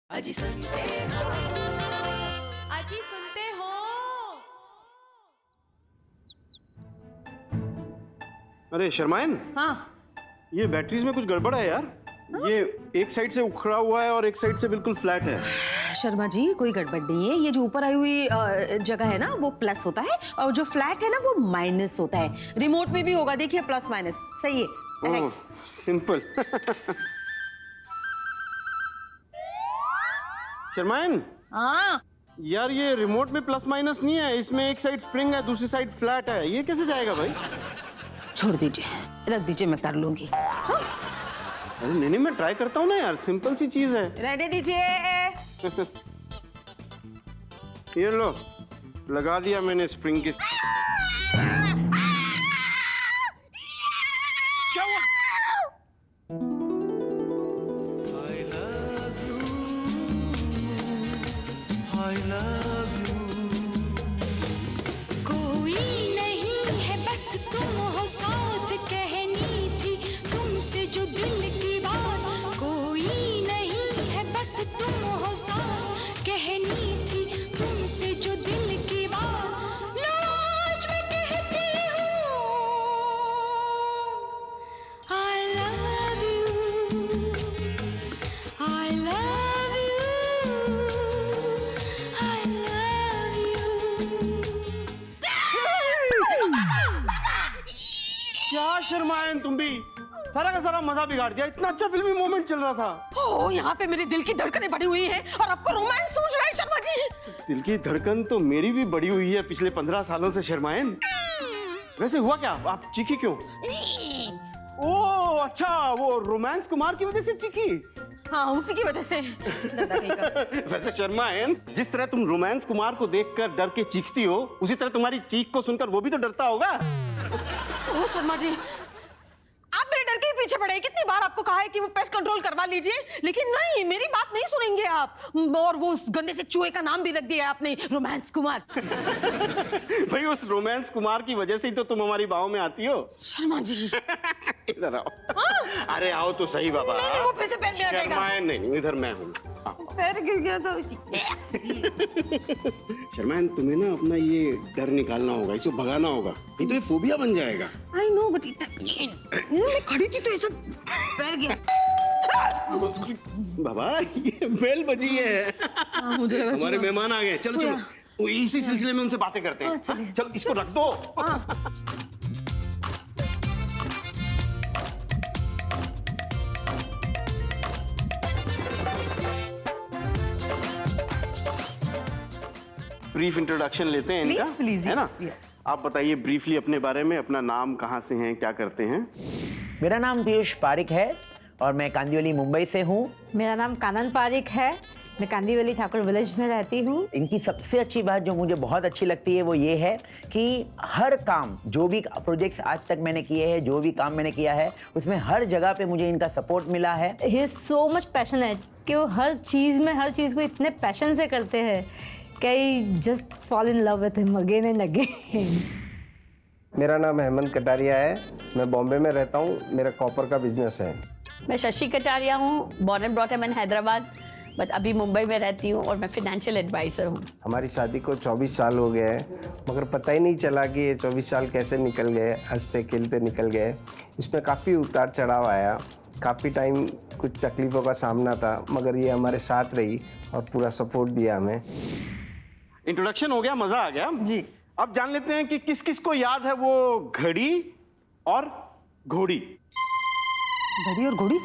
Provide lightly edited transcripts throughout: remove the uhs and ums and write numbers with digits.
अजी सुनते हो, अजी सुनते हो। अरे शर्माइन, हाँ ये बैटरीज में कुछ गड़बड़ है यार। ये एक साइड से उखड़ा हुआ है और एक साइड से बिल्कुल फ्लैट है। शर्मा जी, कोई गड़बड़ नहीं है। ये जो ऊपर आई हुई जगह है ना, वो प्लस होता है और जो फ्लैट है ना, वो माइनस होता है। रिमोट में भी होगा, देखिए प्लस माइनस सही है। ओह, सिंपल। शर्माइन, हाँ यार ये रिमोट में प्लस माइनस नहीं है, इसमें एक साइड स्प्रिंग है, दूसरी साइड फ्लैट है। ये कैसे जाएगा भाई? छोड़ दीजिए, रख दीजिए, मैं कर लूंगी। हाँ? अरे नहीं, मैं ट्राई करता हूँ ना यार, सिंपल सी चीज है। रहने दीजिए। ये लो, लगा दिया मैंने स्प्रिंग की। क्या हुआ? कोई नहीं है बस तुम हो साथ, कहनी थी तुमसे जो दिल की बात। कोई नहीं है बस तुम हो साथ, कहनी थी तुमसे जो दिल की बात। लो आज मैं कहती हूँ I love you, I love you, I love you। क्या शर्माइन, तुम भी सारा का सारा मजा बिगाड़ दिया। इतना अच्छा फिल्मी मोमेंट चल रहा था। ओ, यहाँ पे मेरे दिल की धड़कनें बढ़ी हुई है और आपको रोमांस सूझ रहा है शर्मा जी। दिल की धड़कन तो मेरी भी बढ़ी हुई है पिछले 15 सालों से शर्माइन। वैसे हुआ क्या? आप चीखी क्यों? ओह अच्छा, वो रोमांस कुमार की वजह से चीखी। हाँ, उसी की वजह से। वैसे शर्माइन, जिस तरह तुम रोमांस कुमार को देखकर डर के चीखती हो, उसी तरह तुम्हारी चीख को सुनकर वो भी तो डरता होगा। ओ शर्मा जी, आप मेरे डर के ही पीछे पड़े। कितनी बार आपको कहा है कि वो पेस्ट कंट्रोल करवा लीजिए, लेकिन नहीं, मेरी बात नहीं सुनेंगे आप। और वो उस गंदे से चूहे का नाम भी रख दिया है आपने, रोमांस कुमार। भाई उस रोमांस कुमार की वजह से ही तो तुम हमारी बाहों में आती हो। शर्मा जी, इधर आओ। अरे आओ तो सही बाबा। नहीं, वो फिर से पैर में आ जाएगा। शर्माइन नहीं, इधर मैं हूँ। पैर गिर गया तो। शर्माइन, तुम्हें ना अपना ये डर निकालना होगा, इसे भगाना होगा, नहीं तो ये फोबिया बन जाएगा। आई नो, बट मैं खड़ी थी तो ये सब पैर गया। बाबा ये बेल बजी है। मुझे लगा हमारे चलो। मेहमान आ गए। चलो चलो, वो इसी सिलसिले में उनसे बातें करते हैं। चलिए। चलो इसको रख दो। ब्रीफ इंट्रोडक्शन लेते हैं इनका, Please, please, है ना? yes, yeah. आप बताइए ब्रीफली अपने बारे में, अपना नाम, कहाँ से हैं, क्या करते हैं? मेरा नाम पीयूष पारिक है और मैं कांदिवली मुंबई से हूँ। मेरा नाम कानन पारिक है, मैं कांदिवली ठाकुर विलेज में रहती हूँ। इनकी सबसे अच्छी बात जो मुझे बहुत अच्छी लगती है वो ये है कि हर काम, जो भी प्रोजेक्ट्स आज तक मैंने किए हैं, जो भी काम मैंने किया है, उसमें हर जगह पे मुझे इनका सपोर्ट मिला है। He is so much passionate कि वो हर चीज़ में हर चीज़ को इतने पैशन से करते हैं कि I just fall in love with him again and again. मेरा नाम हेमंत कटारिया है, मैं बॉम्बे में रहता हूँ, मेरा कॉपर का बिजनेस है। मैं शशि कटारिया हूँ, born and brought up in Hyderabad, but अभी मुंबई में रहती हूँ और मैं फाइनेंशियल एडवाइज़र हूँ। हमारी शादी को 24 साल हो गए हैं, मगर पता ही नहीं चला कि ये 24 साल कैसे निकल गए, हंसते खेलते निकल गए। इसमें काफ़ी उतार चढ़ाव आया, काफ़ी टाइम कुछ तकलीफ़ों का सामना था, मगर ये हमारे साथ रही और पूरा सपोर्ट दिया हमें। इंट्रोडक्शन हो गया, मजा आ गया जी। अब जान लेते हैं कि किस किस को याद है वो घड़ी और घोड़ी। घड़ी और घोड़ी?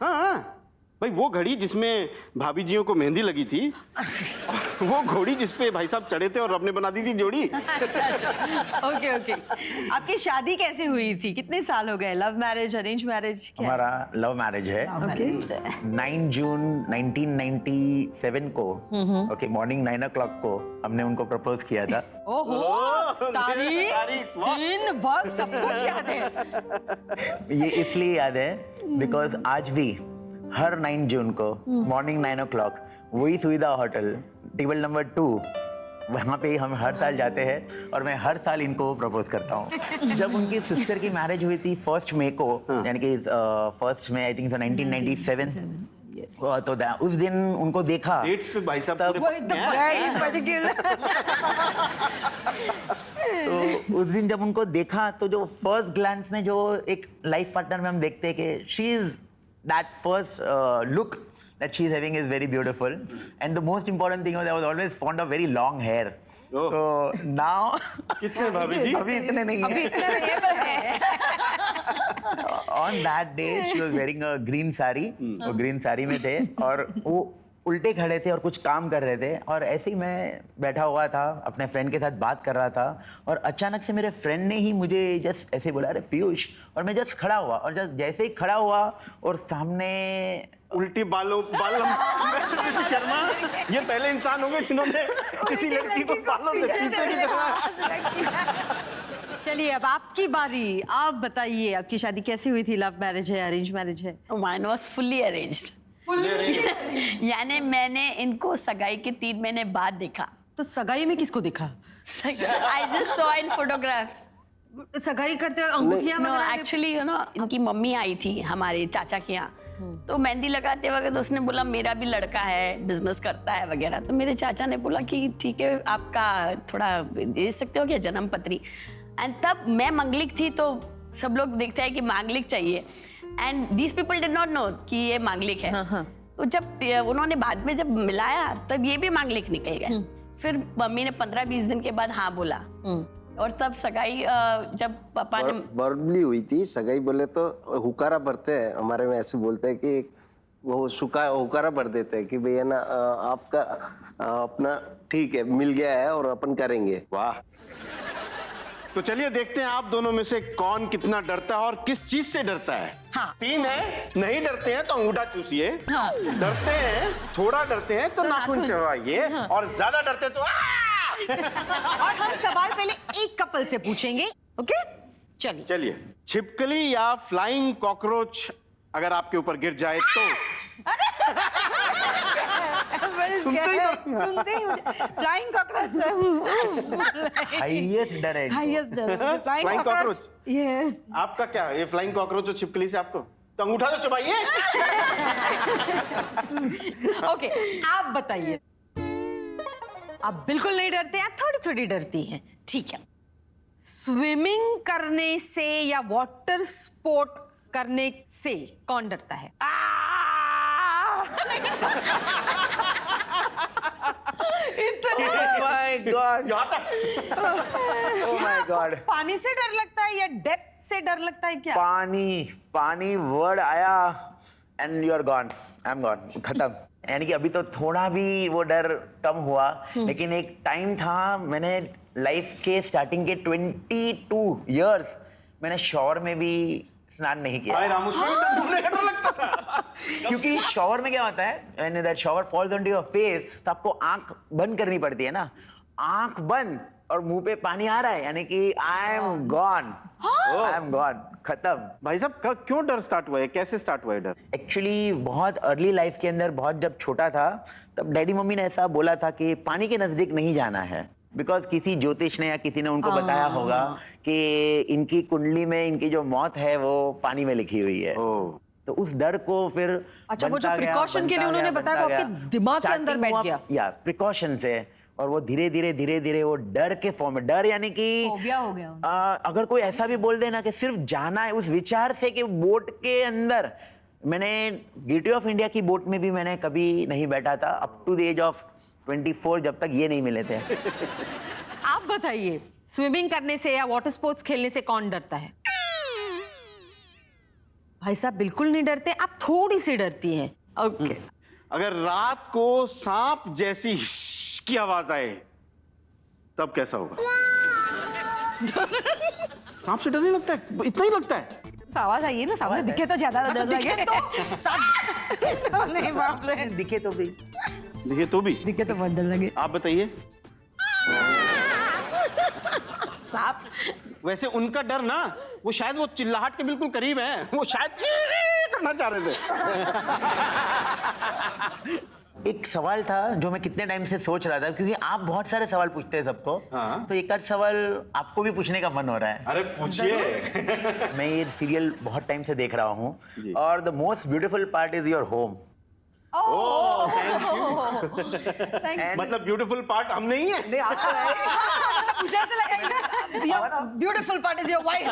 हाँ भाई, वो घड़ी जिसमें भाभी जियों को मेहंदी लगी थी, वो घोड़ी जिसपे भाई साहब चढ़े थे और रब ने बना दी थी जोड़ी। Okay okay. आपकी शादी कैसे हुई थी? कितने साल हो गए? Love marriage, arrange marriage? हमारा लव मैरिज है। 9 जून 1997 को मॉर्निंग 9 o'clock को हमने उनको प्रपोज किया था। ओहो, तारीख, वाह। दिन, वक्त, सब कुछ याद है। ये इसलिए याद है बिकॉज आज भी हर 9 जून को मॉर्निंग 9 o'clock वही सुविधा होटल टेबल नंबर 2, वहाँ पे हम हर साल जाते हैं और मैं हर साल इनको प्रपोज करता हूँ। जब उनकी सिस्टर की मैरिज हुई थी 1 मई को, यानी कि 1 मई आई थिंक 1997, तो उस दिन उनको देखा डेट्स पे भाई साहब तब- पूरे वो एकदम पक्के हैं। very particular. तो उस दिन जब उनको देखा तो जो फर्स्ट ग्लैंस में जो एक लाइफ पार्टनर में हम देखते हैं कि she is that first look that she is having is very beautiful, and the most important thing was I was always fond of very long hair. Oh. So now कितने भाभी जी? अभी इतने नहीं अभी है. इतना नहीं है, पर है. On that day she was wearing a green sari. वो green sari में थे और वो उल्टे खड़े थे और कुछ काम कर रहे थे और ऐसे ही मैं बैठा हुआ था अपने फ्रेंड के साथ बात कर रहा था और अचानक से मेरे फ्रेंड ने ही मुझे जस्ट ऐसे बोला अरे पीयूष, और मैं जस्ट खड़ा हुआ और जस्ट जैसे ही खड़ा हुआ और सामने उल्टी बालों से शर्मा ये पहले इंसान होंगे जिन्होंने किसी लड़की को बालों से पीछे की तरह। चलिए अब आपकी बारी, आप बताइए आपकी शादी कैसी हुई थी? लव मैरिज है, अरेंज मैरिज है? Mine was fully arranged. यानी मैंने इनको सगाई के 3 महीने बाद देखा. तो सगाई में किसको देखा? I just saw in photograph. सगाई करते हुए अंगूठियां No, वगैरह? actually you know इनकी मम्मी आई थी हमारे चाचा के यहाँ. तो मेहंदी लगाते वक्त उसने बोला मेरा भी लड़का है, बिजनेस करता है वगैरह. तो मेरे चाचा ने बोला कि ठीक है आपका थोड़ा दे सकते हो क्या जन्म पत्री. एंड तब मैं मांगलिक थी तो सब लोग देखते हैं कि मांगलिक चाहिए. And these people did not know कि ये मांगलिक है. तो जब उन्होंने बाद में जब मिलाया तब ये भी मांगलिक निकल गए. फिर मम्मी ने 15-20 दिन के बाद हाँ बोला और तब सगाई जब पापा ने वर्बली हुई थी. सगाई बोले तो हुकारा भरते हैं, हमारे में ऐसे बोलते हैं कि वो हुकारा भर देते हैं कि भैया ना आपका अपना ठीक है मिल गया है और अपन करेंगे. वाह, तो चलिए देखते हैं आप दोनों में से कौन कितना डरता है और किस चीज से डरता है. हाँ. 3 है, नहीं डरते हैं तो अंगूठा चूसिए. हाँ. डरते हैं, थोड़ा डरते हैं तो नाखून चबाइए. हाँ. और ज्यादा डरते हैं तो और हम सवाल पहले एक कपल से पूछेंगे. ओके चलिए. चलिए, छिपकली या फ्लाइंग कॉकरोच अगर आपके ऊपर गिर जाए तो? सुनते ही फ्लाइंग कॉकरोच हाईएस्ट डर है. Highest Flying cockroach? यस. आपका क्या ये फ्लाइंग कॉकरोच और छिपकली से आपको तो अंगूठा तो चबाइए. ओके आप बताइए. आप बिल्कुल नहीं डरते, आप थोड़ी थोड़ी डरती हैं. ठीक है. स्विमिंग करने से या वाटर स्पोर्ट करने से कौन डरता है? Oh my God. Oh my God. पानी से डर लगता है या डेप्थ से डर लगता है क्या? पानी वर्ड आया and you are gone. I am gone. खत्म. यानी कि अभी तो थोड़ा भी वो डर कम हुआ, लेकिन एक टाइम था मैंने लाइफ के स्टार्टिंग के 22 इयर्स मैंने शॉवर में भी स्नान नहीं किया. हाय राम, उसमें भी डूबने का डर लगता था. क्योंकि शॉवर में क्या होता है, when that shower falls on to your face तो आपको आंख बंद करनी पड़ती है ना. आंख बंद और मुंह पे पानी आ रहा है, यानी कि आई am gone. I am gone. खत्म. भाई साहब क्यों डर स्टार्ट हुआ है, कैसे स्टार्ट हुआ है डर? एक्चुअली बहुत अर्ली लाइफ के अंदर, बहुत जब छोटा था तब डैडी मम्मी ने ऐसा बोला था कि पानी के नजदीक नहीं जाना है. बिकॉज किसी ज्योतिष ने या किसी ने उनको बताया होगा कि इनकी कुंडली में इनकी जो मौत है वो पानी में लिखी हुई है. तो उस डर को फिर अच्छा, वो जो precaution के लिए उन्होंने बताया वो आपके दिमाग के अंदर बैठ गया. या प्रिकॉशन से, और वो धीरे धीरे वो डर के फॉर्म में, डर यानी कि फोबिया हो गया. अगर कोई ऐसा भी बोल देना कि सिर्फ जाना है उस विचार से कि बोट के अंदर, मैंने गेटवे ऑफ इंडिया की बोट में भी मैंने कभी नहीं बैठा था up to the age of 24 जब तक ये नहीं मिले थे. आप बताइए, स्विमिंग करने से या वाटर स्पोर्ट्स खेलने से कौन डरता है? भाई साहब बिल्कुल नहीं डरते, आप थोड़ी सी डरती हैं. ओके. अगर रात को सांप जैसी की आवाज आए तब कैसा होगा? सांप से डर नहीं लगता है? इतना ही लगता है? आवाज आई है ना, सामने दिखे तो ज्यादा डर लगे. नहीं बाप रे. दिखे तो भी. देखिए तो भी दिखे तो बहुत डर लगे. आप बताइए. सांप वैसे उनका डर ना, वो शायद वो चिल्लाहट के बिल्कुल करीब है, वो शायद करना चाह रहे थे. एक सवाल था जो मैं कितने टाइम से सोच रहा था, क्योंकि आप बहुत सारे सवाल पूछते हैं सबको. हाँ. तो एक आध सवाल आपको भी पूछने का मन हो रहा है. अरे पूछिए. मैं ये सीरियल बहुत टाइम से देख रहा हूँ और the most beautiful part is your home. Oh, Thank you. मतलब ब्यूटीफुल पार्ट हम नहीं है। नहीं आपको है। मुझे ऐसा लगा your beautiful part is your wife.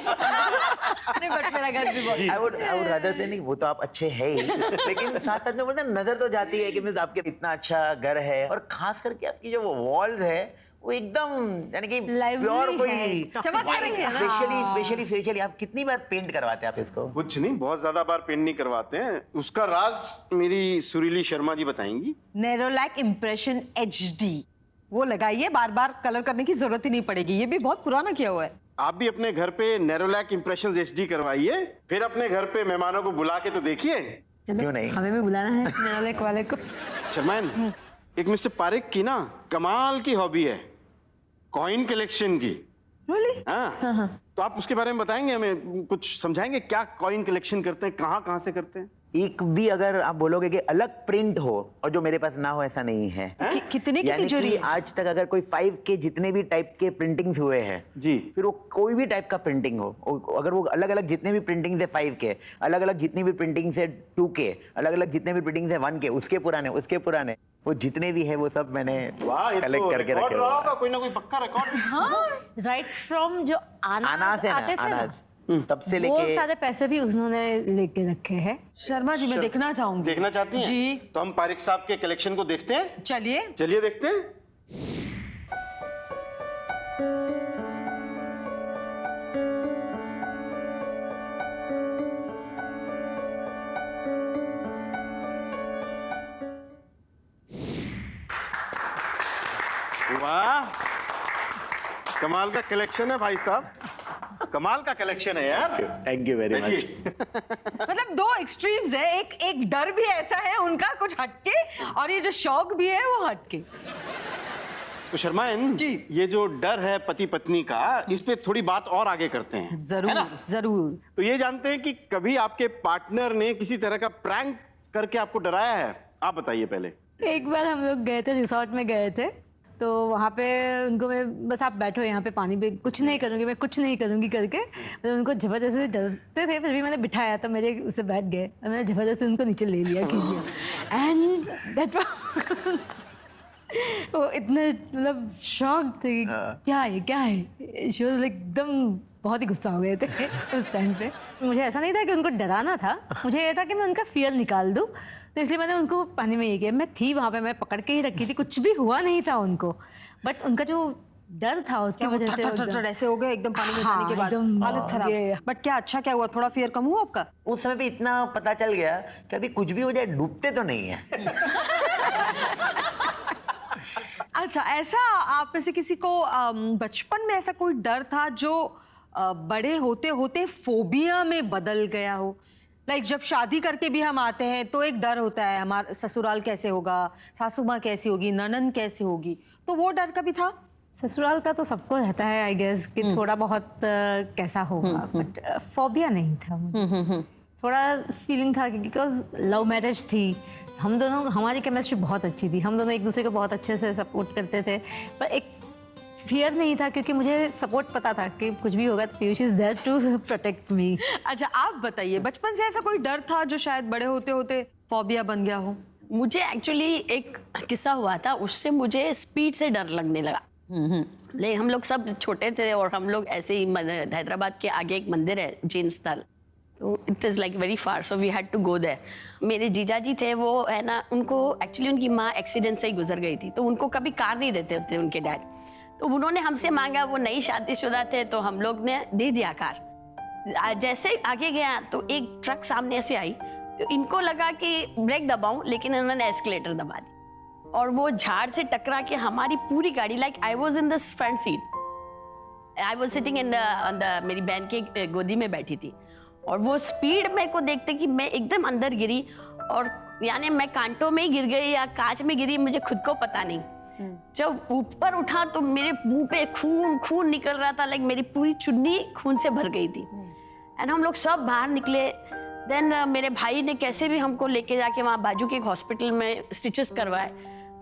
नहीं बट मेरा घर भी बहुत I would rather say नहीं, वो तो आप अच्छे है ही, लेकिन साथ साथ में बोलते हैं, नजर तो जाती है कि मीन्स आपके इतना अच्छा घर है, और खास करके आपकी जो वो वॉल्स है वो एकदम यानी कि Lively प्योर कोई है। चमक रही है। स्पेशली आप कितनी बार पेंट करवाते हैं आप इसको? कुछ नहीं, बहुत ज्यादा बार पेंट नहीं करवाते हैं, उसका राज मेरी सुरीली शर्मा जी बताएंगी। नेरोलैक इम्प्रेशन HD वो लगाइए, बार बार कलर करने की जरूरत ही नहीं पड़ेगी। ये भी बहुत पुराना किया हुआ है। आप भी अपने घर पे नेरोलैक इम्प्रेशंस HD करवाइए, फिर अपने घर पे मेहमानों को बुला के तो देखिए। क्यों नहीं? हमें भी बुलाना है नेरोलैक वाले को। शर्मान, एक मिस्टर पारिक की ना कमाल की हॉबी है कॉइन कलेक्शन की। Really? हाँ, तो आप उसके बारे में बताएंगे, हमें कुछ समझाएंगे क्या कॉइन कलेक्शन करते हैं, कहाँ कहाँ से करते हैं? एक भी अगर आप बोलोगे कि अलग प्रिंट हो और जो मेरे पास ना हो, ऐसा नहीं है। कितने की यानी तिजोरी कि है? आज तक अगर कोई 5 के जितने भी टाइप के प्रिंटिंग्स हुए हैं जी, फिर वो कोई भी टाइप का प्रिंटिंग हो, अगर वो अलग अलग जितने भी प्रिंटिंग है 5 के, अलग अलग जितनी भी प्रिंटिंग है 2 के, अलग अलग जितने भी प्रिंटिंग है 1 के, उसके पुराने वो जितने भी है वो सब मैंने वाह, ये कलेक्ट तो करके रिकॉर्ड रखे रहा हुए होगा, कोई ना कोई पक्का रिकॉर्ड। हाँ, राइट फ्रॉम जो अनाज है आते ना, थे ना, अनाज तब से वो लेके सारे पैसे भी उन्होंने लेके रखे हैं। शर्मा जी मैं देखना चाहूंगी। देखना चाहती हैं? जी। तो हम पारिक साहब के कलेक्शन को देखते हैं। चलिए। चलिए देखते हैं। वाह, कमाल का कलेक्शन है भाई साहब, कमाल का कलेक्शन है यार। Thank you very much. मतलब दो एक्सट्रीम्स है, एक डर भी ऐसा है उनका कुछ हटके, और ये जो शौक भी है वो हटके। तो शर्मायन जी। ये जो डर है पति पत्नी का, इस पे थोड़ी बात और आगे करते हैं, है जरूर ना? जरूर। तो ये जानते हैं कि कभी आपके पार्टनर ने किसी तरह का प्रैंक करके आपको डराया है? आप बताइए पहले। एक बार हम लोग गए थे, रिसोर्ट में गए थे, तो वहाँ पे उनको मैं बस आप बैठो यहाँ पे पानी पे, कुछ नहीं करूँगी मैं, कुछ नहीं करूँगी करके, मतलब उनको जबरदस्ती डरते थे, फिर भी मैंने बिठाया तो मेरे उससे बैठ गए और मैंने जबरदस्ती उनको नीचे ले लिया, खींच लिया, एंड दैट वो इतने मतलब शॉक थे कि क्या है शी वाज लाइक एकदम बहुत ही गुस्सा हो गए थे उस टाइम पे। मुझे ऐसा नहीं था कि उनको डराना था, मुझे ये था कि मैं उनका फियर निकाल दूं, तो इसलिए मैंने उनको पानी में ये किया। मैं थी वहाँ पे, मैं पकड़ के ही रखी थी, कुछ भी हुआ नहीं था उनको, बट उनका जो डर था उसकी वजह से थर ऐसे हो गए एकदम पानी में हाँ, जाने के बाद, एकदम हालत खराब। बट क्या अच्छा क्या हुआ, थोड़ा फियर कम हुआ आपका? उस समय पे इतना पता चल गया कि अभी कुछ भी हो जाए डूबते तो नहीं है। अच्छा, ऐसा आप में से किसी को बचपन में ऐसा कोई डर था जो बड़े होते होते फोबिया में बदल गया हो? लाइक जब शादी करके भी हम आते हैं तो एक डर होता है, हमारा ससुराल कैसे होगा, सासू माँ कैसी होगी, ननन कैसी होगी, तो वो डर कभी था? ससुराल का तो सबको रहता है आई गेस कि थोड़ा बहुत कैसा होगा, बट फोबिया नहीं था मुझे। थोड़ा फीलिंग था कि बिकॉज लव मैरिज थी, हम दोनों, हमारी केमिस्ट्री बहुत अच्छी थी, हम दोनों एक दूसरे को बहुत अच्छे से सपोर्ट करते थे, पर एक फियर नहीं था क्योंकि मुझे सपोर्ट पता था कि कुछ भी होगा तो Piyush is there to protect me. अच्छा आप बताइए, बचपन से ऐसा कोई डर था जो शायद बड़े होते होते फोबिया बन गया हो? मुझे एक्चुअली एक किस्सा हुआ था, उससे मुझे स्पीड से डर लगने लगा। लेकिन हम लोग सब छोटे थे और हम लोग ऐसे ही हैदराबाद के आगे एक मंदिर है जैन स्थल, तो it is like very far, so we had to go there. मेरे जीजा जी थे, वो है ना, उनको एक्चुअली उनकी माँ एक्सीडेंट से ही गुजर गई थी, तो उनको कभी कार नहीं देते थे उनके डैड, तो उन्होंने हमसे मांगा, वो नई शादीशुदा थे, तो हम लोग ने दे दिया कार। जैसे आगे गया तो एक ट्रक सामने से आई, तो इनको लगा कि ब्रेक दबाऊं, लेकिन उन्होंने एस्केलेटर दबा दी और वो झाड़ से टकरा के हमारी पूरी गाड़ी, like I was in the front seat, I was sitting in the मेरी बहन के गोदी में बैठी थी, और वो स्पीड मेरे को देखते कि मैं एकदम अंदर गिरी, और यानी मैं कांटों में ही गिर गई या कांच में गिरी, मुझे खुद को पता नहीं। जब ऊपर उठा तो मेरे मुंह पे खून निकल रहा था, लाइक मेरी पूरी चुन्नी खून से भर गई थी, एंड हम लोग सब बाहर निकले। देन मेरे भाई ने कैसे भी हमको लेके जाके वहाँ बाजू के एक हॉस्पिटल में स्टिचेस करवाए,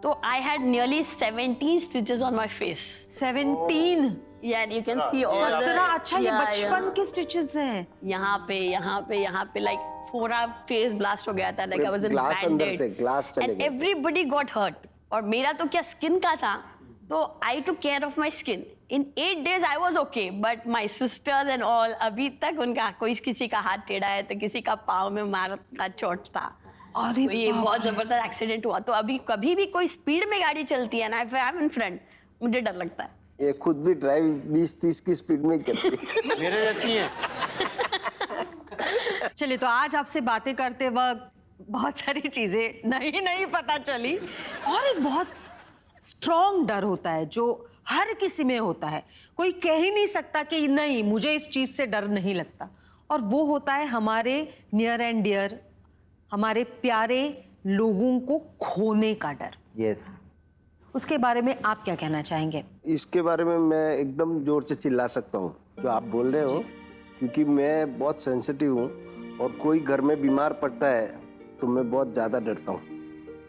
तो I had nearly 17 stitches on my face. 17? Yeah, you can see all the, अच्छा, ये yeah, बचपन yeah. के स्टिचेस हैं? यहाँ पे लाइक पूरा फेस ब्लास्ट हो गया था, like I was in glass अंदर थे, ग्लास चले एंड गए। Everybody got hurt. और मेरा तो क्या स्किन का था, तो I took care of my skin. In 8 days I was okay, but my sisters and all अभी तक उनका कोई किसी का हाथ टेढ़ा है तो किसी का पाँव में मार का चोट था। अरे तो ये बहुत जबरदस्त एक्सीडेंट हुआ। तो अभी कभी भी कोई स्पीड में गाड़ी चलती है ना, if I am in front, मुझे डर लगता है। ये खुद भी ड्राइव 20-30 की स्पीड में ही करती है। मेरे जैसी है। चलिए, तो आज आपसे बातें करते वक्त बहुत सारी चीजें नहीं पता चली, और एक बहुत स्ट्रॉन्ग डर होता है जो हर किसी में होता है। कोई कह ही नहीं सकता कि नहीं, मुझे इस चीज से डर नहीं लगता, और वो होता है हमारे नियर एंड डियर, हमारे प्यारे लोगों को खोने का डर। यस। उसके बारे में आप क्या कहना चाहेंगे? इसके बारे में मैं एकदम जोर से चिल्ला सकता हूँ जो आप बोल रहे हो, क्योंकि मैं बहुत सेंसिटिव हूँ, और कोई घर में बीमार पड़ता है तो मैं बहुत ज़्यादा डरता हूँ।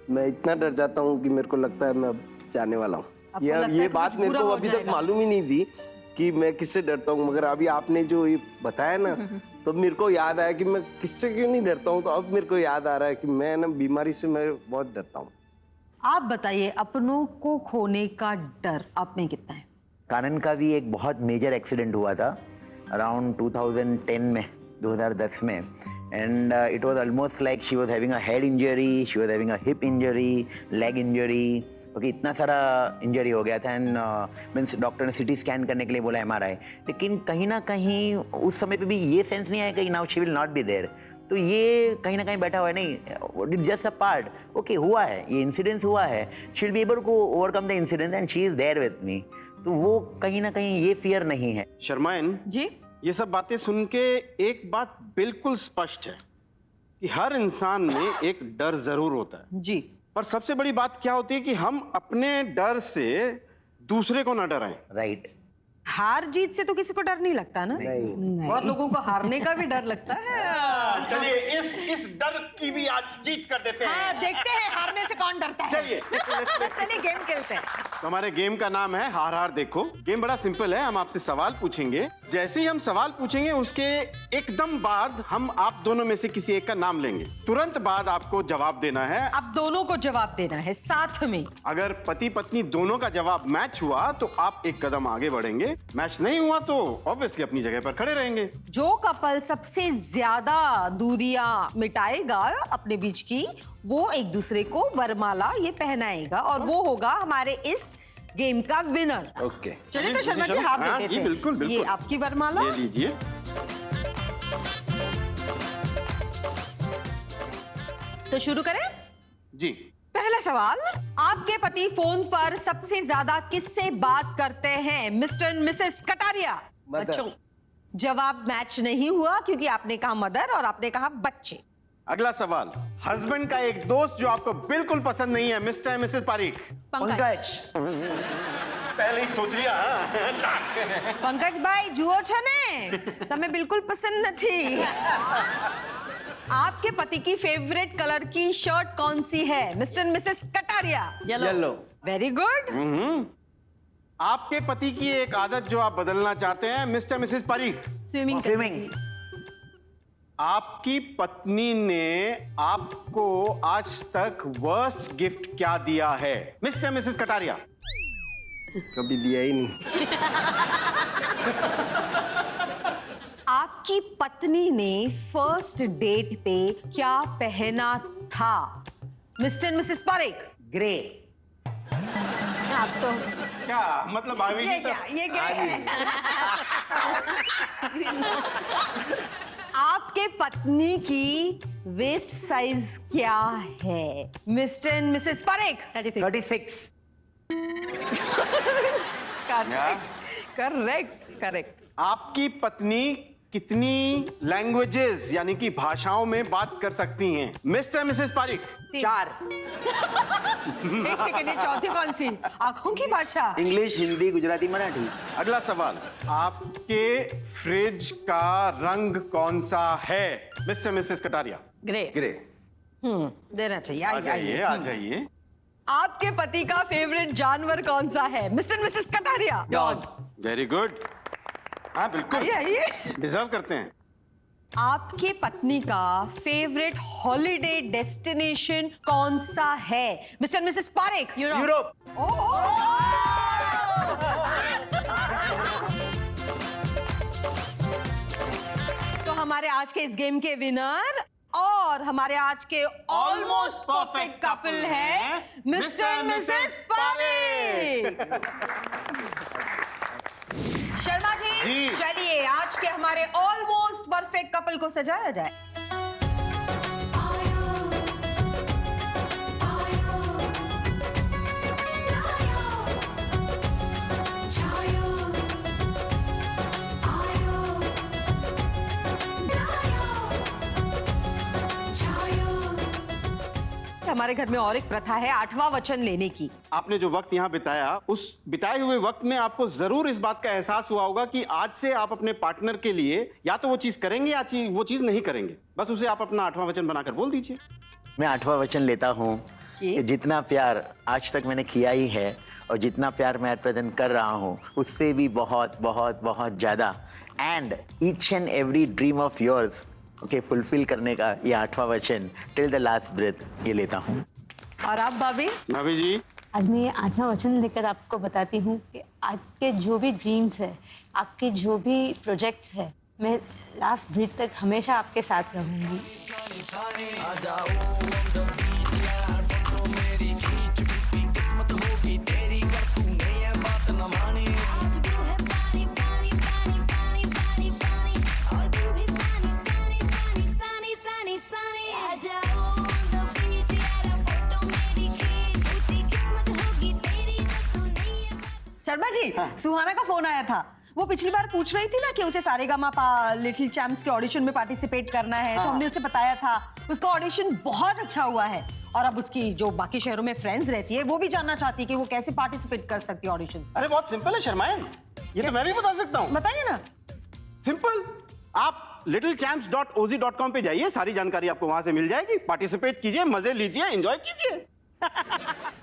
मैं इतना डर जाता हूँ कि मेरे को लगता है मैं अब जाने वाला हूँ। आपको लगता है ये कि बात कुछ मेरे बुरा को हो अभी तक जाएगा? मालूम ही नहीं थी कि मैं किससे डरता हूँ, मगर अभी आपने जो ये बताया ना, तो मेरे को याद आया कि मैं किससे क्यों नहीं डरता हूँ। तो अब मेरे को याद आ रहा है कि मैं ना बीमारी से मैं बहुत डरता हूँ। आप बताइए, अपनों को खोने का डर आप में कितना है? कानन का भी एक बहुत मेजर एक्सीडेंट हुआ था अराउंड 2010 में, 2010 में, and it was almost like she was having a head injury, she was having a hip injury, leg injury, क्योंकि इतना सारा इंजरी हो गया था। एंड मीन्स डॉक्टर ने सिटी स्कैन करने के लिए बोला, MRI, लेकिन कहीं ना कहीं उस समय पे भी ये सेंस नहीं आया कि now she will not be there. तो ये कहीं ना कहीं बैठा हुआ है, नहीं, it just a part, okay हुआ है, ये इंसिडेंस हुआ है, she will be able to overcome the incidence and she is there with me. तो वो कहीं ना कहीं ये फियर नहीं है। शर्माइन जी, ये सब बातें सुन के एक बात बिल्कुल स्पष्ट है कि हर इंसान में एक डर जरूर होता है, जी। पर सबसे बड़ी बात क्या होती है कि हम अपने डर से दूसरे को ना डराएं। राइट। हार जीत से तो किसी को डर नहीं लगता ना? नहीं। बहुत लोगों को हारने का भी डर लगता है। चलिए इस डर की भी आज जीत कर देते हैं। हाँ, देखते हैं हारने से कौन डरता है। चलिए चलिए गेम खेलते हैं। तो हमारे गेम का नाम है हार हार देखो। गेम बड़ा सिंपल है, हम आपसे सवाल पूछेंगे, जैसे ही हम सवाल पूछेंगे उसके एकदम बाद हम आप दोनों में से किसी एक का नाम लेंगे, तुरंत बाद आपको जवाब देना है। अब दोनों को जवाब देना है साथ में। अगर पति पत्नी दोनों का जवाब मैच हुआ तो आप एक कदम आगे बढ़ेंगे, मैच नहीं हुआ तो ऑब्वियसली अपनी जगह पर खड़े रहेंगे। जो कपल सबसे ज्यादा दूरियां मिटाएगा अपने बीच की, वो एक दूसरे को वरमाला ये पहनाएगा, और वो होगा हमारे इस गेम का विनर। ओके। चलिए तो शर्मा जी हाथ हाँ, दे देते जी, हैं। बिल्कुल, बिल्कुल। ये आपकी वरमाला। ले लीजिए। तो शुरू करें? जी। पहला सवाल, आपके पति फोन पर सबसे ज्यादा किससे बात करते हैं? Mister and Mrs Kataria. बच्चों। जवाब मैच नहीं हुआ क्योंकि आपने कहा मदर और आपने कहा बच्चे। अगला सवाल, हस्बैंड का एक दोस्त जो आपको बिल्कुल पसंद नहीं है, mister and Mrs Parikh. Pankaj. पहले ही सोच लिया। पंकज भाई जुओ छो ने, तमें बिल्कुल पसंद नहीं। आपके पति की फेवरेट कलर की शर्ट कौन सी है? Mister and Mrs Kataria. Yellow. Very good. आपके पति की एक आदत जो आप बदलना चाहते हैं, मिस्टर मिसेस पारीख। स्विमिंग। आपकी पत्नी ने आपको आज तक वर्स्ट गिफ्ट क्या दिया है, मिस्टर मिसेस कटारिया? कभी दिया ही नहीं। आपकी पत्नी ने फर्स्ट डेट पे क्या पहना था? Mister and Mrs Parekh. Grey. आप तो क्या मतलब भाभी ये जी तो- क्या, ये ग्रे है। आपके पत्नी की वेस्ट साइज क्या है? Mister and Mrs Parekh. 36। Correct correct. आपकी पत्नी कितनी लैंग्वेजेस यानी कि भाषाओं में बात कर सकती हैं, मिस्टर मिसेस पारीख? 4। एक सेकंड, ये चौथी कौन सी? आंखों की भाषा। इंग्लिश, हिंदी, गुजराती, मराठी। अगला सवाल, आपके फ्रिज का रंग कौन सा है, mister Mrs Kataria? Grey. Grey. देना चाहिए। आ आइए, जाइए, आइए। आ जाइए। आपके पति का फेवरेट जानवर कौन सा है? Mister Mrs Kataria. Dog. Very good. हाँ बिल्कुल, आइए आइए। डिजर्व करते हैं। आपकी पत्नी का फेवरेट हॉलिडे डेस्टिनेशन कौन सा है मिस्टर मिसेस पारेख? यूरोप। तो हमारे आज के इस गेम के विनर और हमारे आज के ऑलमोस्ट परफेक्ट कपल है मिस्टर मिसेस पारेख। शर्मा जी, चलिए आज के हमारे ऑलमोस्ट परफेक्ट कपल को सजाया जाए। हमारे घर में और एक प्रथा है 8वां वचन लेने की। आपने जो वक्त यहाँ बिताया, उस बिताए हुए वक्त में आपको जरूर इस बात का एहसास हुआ होगा कि आज से आप अपने पार्टनर के लिए या तो वो चीज करेंगे या वो चीज नहीं करेंगे। बस उसे आप अपना 8वां वचन बनाकर बोल दीजिए। मैं 8वां वचन लेता हूँ कि जितना प्यार आज तक मैंने किया ही है और जितना प्यार मैं प्रेजेंट कर रहा हूँ उससे भी बहुत बहुत बहुत ज्यादा, and each and every dream of yours okay fulfil करने का ये 8वां वचन टिल द लास्ट ब्रेथ ये लेता हूँ। और आप भाभी? भाभी जी, आज मैं ये 8वां वचन लेकर आपको बताती हूँ कि आपके जो भी ड्रीम्स है, आपके जो भी प्रोजेक्ट्स है, मैं लास्ट ब्रीथ तक हमेशा आपके साथ रहूँगी। शर्मा जी, सुहाना का फोन आया था। वो पिछली बार पूछ रही थी ना कि उसे सारेगामापा लिटिल चैम्प्स के ऑडिशन में पार्टिसिपेट करना है, तो हमने उसे बताया था। उसका ऑडिशन बहुत अच्छा हुआ है और अब उसकी जो बाकी शहरों में फ्रेंड्स रहती है वो भी जानना चाहती है कि वो कैसे पार्टिसिपेट कर सकती है ऑडिशन। अरे बहुत सिंपल है शर्मायन, ये तो मैं भी बता सकता हूँ। बताइए ना। सिंपल, आप littlechamps.oz.com पे जाइए, सारी जानकारी आपको वहां से मिल जाएगी। पार्टिसिपेट कीजिए, मजे लीजिए, एंजॉय कीजिए।